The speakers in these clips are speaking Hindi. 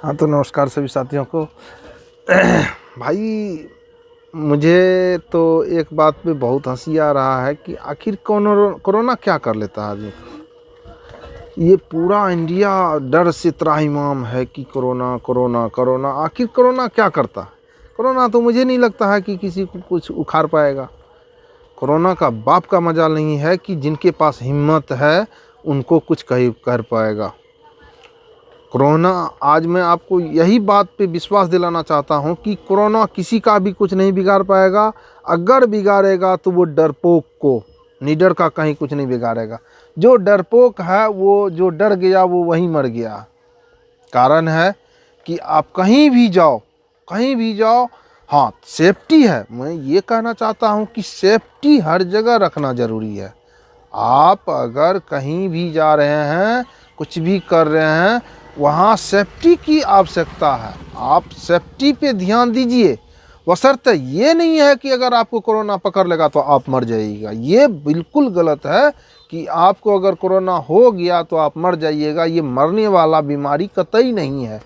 हाँ, तो नमस्कार सभी साथियों को। भाई, मुझे तो एक बात पे बहुत हंसी आ रहा है कि आखिर कोरोना क्या कर लेता है आदमी को। ये पूरा इंडिया डर से त्राहिमाम है कि कोरोना कोरोना कोरोना। आखिर कोरोना क्या करता है? कोरोना तो मुझे नहीं लगता है कि किसी को कुछ उखाड़ पाएगा। कोरोना का बाप का मजाल नहीं है कि जिनके पास हिम्मत है उनको कुछ कर पाएगा। कोरोना, आज मैं आपको यही बात पे विश्वास दिलाना चाहता हूँ कि कोरोना किसी का भी कुछ नहीं बिगाड़ पाएगा। अगर बिगाड़ेगा तो वो डरपोक को, निडर का कहीं कुछ नहीं बिगाड़ेगा। जो डरपोक है, वो जो डर गया वो वहीं मर गया। कारण है कि आप कहीं भी जाओ, कहीं भी जाओ, हाँ सेफ्टी है। मैं ये कहना चाहता हूँ कि सेफ्टी हर जगह रखना ज़रूरी है। आप अगर कहीं भी जा रहे हैं, कुछ भी कर रहे हैं, वहाँ सेफ्टी की आवश्यकता है। आप सेफ्टी पे ध्यान दीजिए। बशर्ते ये नहीं है कि अगर आपको कोरोना पकड़ लेगा तो आप मर जाइएगा। ये बिल्कुल गलत है कि आपको अगर कोरोना हो गया तो आप मर जाइएगा। ये मरने वाला बीमारी कतई नहीं है।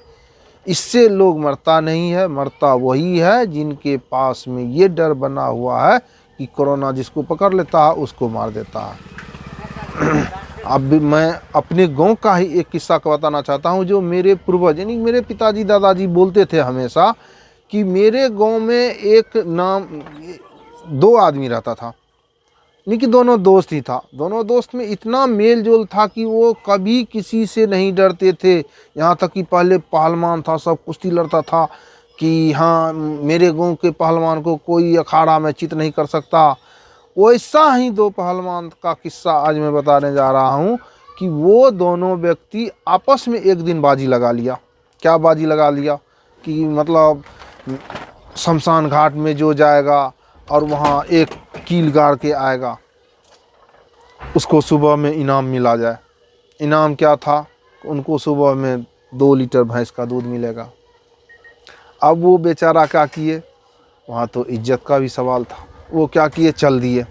इससे लोग मरता नहीं है, मरता वही है जिनके पास में ये डर बना हुआ है कि कोरोना जिसको पकड़ लेता है उसको मार देता है। अब मैं अपने गांव का ही एक किस्सा को बताना चाहता हूं। जो मेरे पूर्वज यानी मेरे पिताजी दादाजी बोलते थे हमेशा कि मेरे गांव में एक नाम, दो आदमी रहता था, नहीं कि दोनों दोस्त ही था। दोनों दोस्त में इतना मेल जोल था कि वो कभी किसी से नहीं डरते थे। यहाँ तक कि पहले पहलवान था, सब कुश्ती लड़ता था कि हाँ मेरे गांव के पहलवान को कोई अखाड़ा में चित नहीं कर सकता। वैसा ही दो पहलवान का किस्सा आज मैं बताने जा रहा हूँ कि वो दोनों व्यक्ति आपस में एक दिन बाजी लगा लिया। क्या बाजी लगा लिया कि मतलब शमशान घाट में जो जाएगा और वहाँ एक कील गाड़ के आएगा, उसको सुबह में इनाम मिला जाए। इनाम क्या था? उनको सुबह में 2 लीटर भैंस का दूध मिलेगा। अब वो बेचारा क्या किए, वहाँ तो इज्जत का भी सवाल था। वो क्या किए, चल दिए।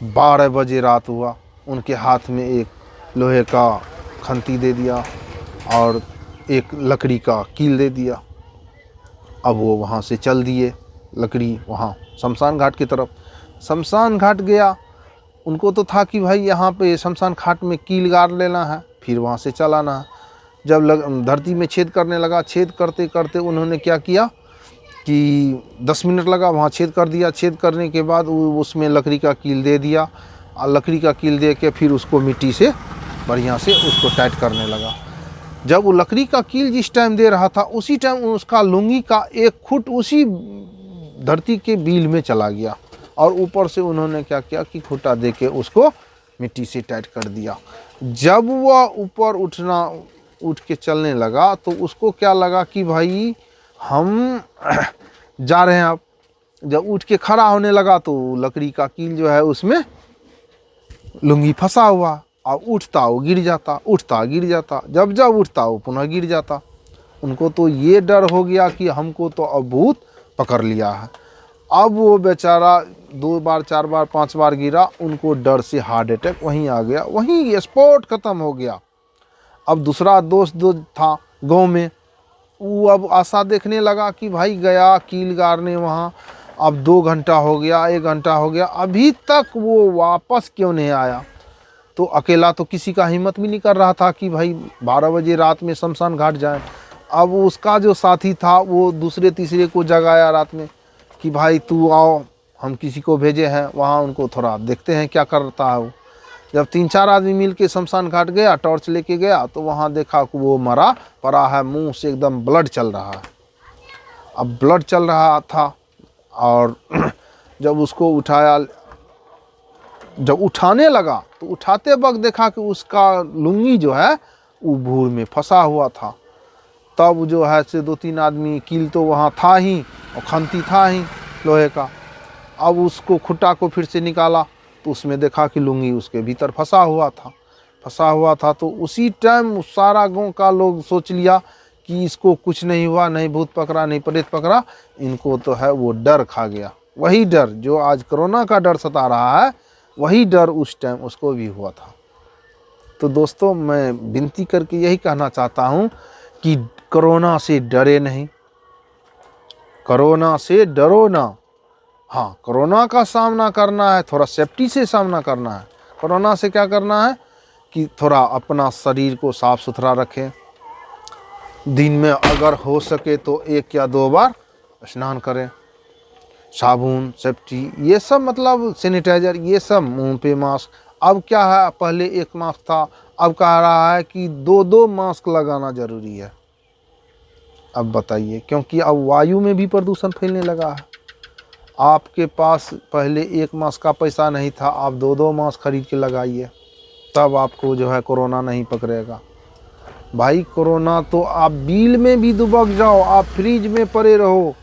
12 बजे रात हुआ, उनके हाथ में एक लोहे का खंती दे दिया और एक लकड़ी का कील दे दिया। अब वो वहाँ से चल दिए, लकड़ी वहाँ शमशान घाट की तरफ। शमशान घाट गया, उनको तो था कि भाई यहाँ पे शमशान घाट में कील गाड़ लेना है, फिर वहाँ से चलाना है। जब धरती में छेद करने लगा, छेद करते करते उन्होंने क्या किया कि 10 मिनट लगा, वहाँ छेद कर दिया। छेद करने के बाद उसमें लकड़ी का कील दे दिया और लकड़ी का कील दे के फिर उसको मिट्टी से बढ़िया से उसको टाइट करने लगा। जब वो लकड़ी का कील जिस टाइम दे रहा था, उसी टाइम उसका लुंगी का एक खुट उसी धरती के बील में चला गया और ऊपर से उन्होंने क्या किया कि खूंटा दे के उसको मिट्टी से टाइट कर दिया। जब वह ऊपर उठ के चलने लगा तो उसको क्या लगा कि भाई हम जा रहे हैं। अब जब उठ के खड़ा होने लगा तो लकड़ी का कील जो है उसमें लुंगी फंसा हुआ, और उठता वो गिर जाता, उठता गिर जाता, जब जब उठता वो पुनः गिर जाता। उनको तो ये डर हो गया कि हमको तो अब भूत पकड़ लिया है। अब वो बेचारा 2 बार 4 बार 5 बार गिरा, उनको डर से हार्ट अटैक वहीं आ गया, वहीं स्पॉट खत्म हो गया। अब दूसरा दोस्त जो था गांव में, वो अब आशा देखने लगा कि भाई गया कील गाड़ने वहाँ, अब 2 घंटा हो गया, 1 घंटा हो गया, अभी तक वो वापस क्यों नहीं आया। तो अकेला तो किसी का हिम्मत भी नहीं कर रहा था कि भाई 12 बजे रात में शमशान घाट जाए। अब उसका जो साथी था वो दूसरे तीसरे को जगाया रात में कि भाई तू आओ, हम किसी को भेजे हैं वहाँ, उनको थोड़ा देखते हैं क्या करता है वो। जब 3-4 आदमी मिल के शमशान घाट गया, टॉर्च लेके गया, तो वहाँ देखा कि वो मरा पड़ा है, मुंह से एकदम ब्लड चल रहा है। अब ब्लड चल रहा था और जब उसको उठाया, जब उठाने लगा तो उठाते वक्त देखा कि उसका लुंगी जो है वो भूर में फंसा हुआ था। तब जो है से 2-3 आदमी, कील तो वहाँ था ही और खंती था ही लोहे का, अब उसको खुट्टा को फिर से निकाला तो उसमें देखा कि लुंगी उसके भीतर फंसा हुआ था। तो उसी टाइम सारा गांव का लोग सोच लिया कि इसको कुछ नहीं हुआ, नहीं भूत पकड़ा, नहीं प्रेत पकड़ा, इनको तो है वो डर खा गया। वही डर जो आज कोरोना का डर सता रहा है, वही डर उस टाइम उसको भी हुआ था। तो दोस्तों, मैं विनती करके यही कहना चाहता हूँ कि कोरोना से डरे नहीं, कोरोना से डरो ना। हाँ, कोरोना का सामना करना है, थोड़ा सेफ्टी से सामना करना है। कोरोना से क्या करना है कि थोड़ा अपना शरीर को साफ सुथरा रखें, दिन में अगर हो सके तो 1 या 2 बार स्नान करें, साबुन, सेफ्टी, ये सब मतलब सैनिटाइज़र, ये सब, मुंह पे मास्क। अब क्या है, पहले 1 मास्क था, अब कह रहा है कि 2-2 मास्क लगाना ज़रूरी है। अब बताइए, क्योंकि अब वायु में भी प्रदूषण फैलने लगा है। आपके पास पहले 1 मास्क का पैसा नहीं था, आप 2-2 मास्क खरीद के लगाइए, तब आपको जो है कोरोना नहीं पकड़ेगा। भाई कोरोना तो आप बिल में भी दुबक जाओ, आप फ्रिज में पड़े रहो,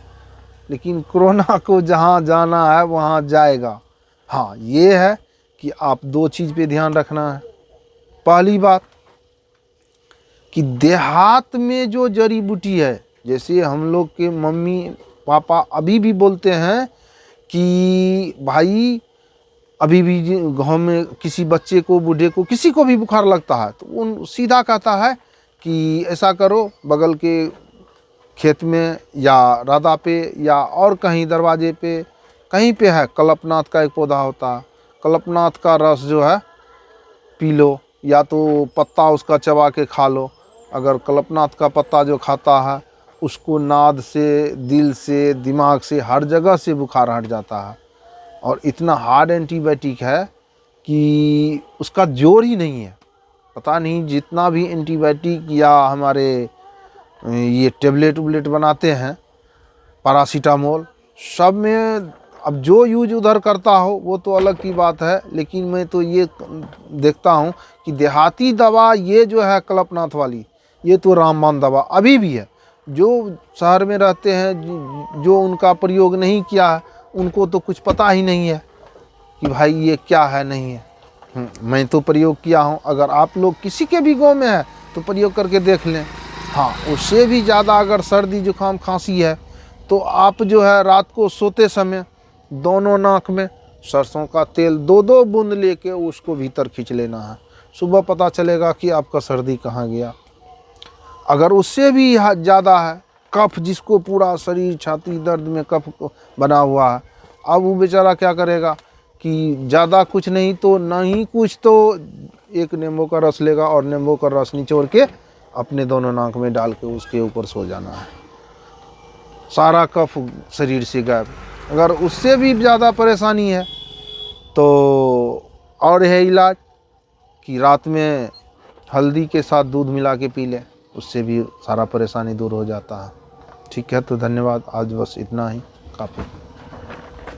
लेकिन कोरोना को जहाँ जाना है वहाँ जाएगा। हाँ, ये है कि आप 2 चीज़ पे ध्यान रखना है। पहली बात कि देहात में जो जड़ी बूटी है, जैसे हम लोग के मम्मी पापा अभी भी बोलते हैं कि भाई अभी भी गाँव में किसी बच्चे को, बूढ़े को, किसी को भी बुखार लगता है तो उन सीधा कहता है कि ऐसा करो, बगल के खेत में या राधा पे या और कहीं दरवाजे पे कहीं पे है, कल्पनाथ का एक पौधा होता है, कल्पनाथ का रस जो है पी लो, या तो पत्ता उसका चबा के खा लो। अगर कल्पनाथ का पत्ता जो खाता है उसको नाद से, दिल से, दिमाग से, हर जगह से बुखार हट जाता है। और इतना हार्ड एंटीबायोटिक है कि उसका जोर ही नहीं है। पता नहीं जितना भी एंटीबायोटिक या हमारे ये टेबलेट उबलेट बनाते हैं, पैरासीटामोल, सब में अब जो यूज उधर करता हो वो तो अलग की बात है, लेकिन मैं तो ये देखता हूँ कि देहाती दवा ये जो है कल्पनाथ वाली, ये तो रामबाण दवा अभी भी है। जो शहर में रहते हैं, जो उनका प्रयोग नहीं किया है, उनको तो कुछ पता ही नहीं है कि भाई ये क्या है, नहीं है। मैं तो प्रयोग किया हूँ, अगर आप लोग किसी के भी गाँव में है तो प्रयोग करके देख लें। हाँ, उससे भी ज़्यादा अगर सर्दी जुकाम खांसी है तो आप जो है रात को सोते समय दोनों नाक में सरसों का तेल 2-2 बूंद लेके उसको भीतर खींच लेना है। सुबह पता चलेगा कि आपका सर्दी कहाँ गया। अगर उससे भी ज़्यादा है, कफ जिसको पूरा शरीर, छाती दर्द में कफ बना हुआ है, अब वो बेचारा क्या करेगा कि ज़्यादा कुछ नहीं तो नहीं कुछ तो 1 नींबू का रस लेगा और नींबू का रस निचोड़ के अपने दोनों नाक में डाल के उसके ऊपर सो जाना है, सारा कफ शरीर से गायब। अगर उससे भी ज़्यादा परेशानी है तो और है इलाज कि रात में हल्दी के साथ दूध मिला के पी लें, उससे भी सारा परेशानी दूर हो जाता है। ठीक है, तो धन्यवाद, आज बस इतना ही काफ़ी।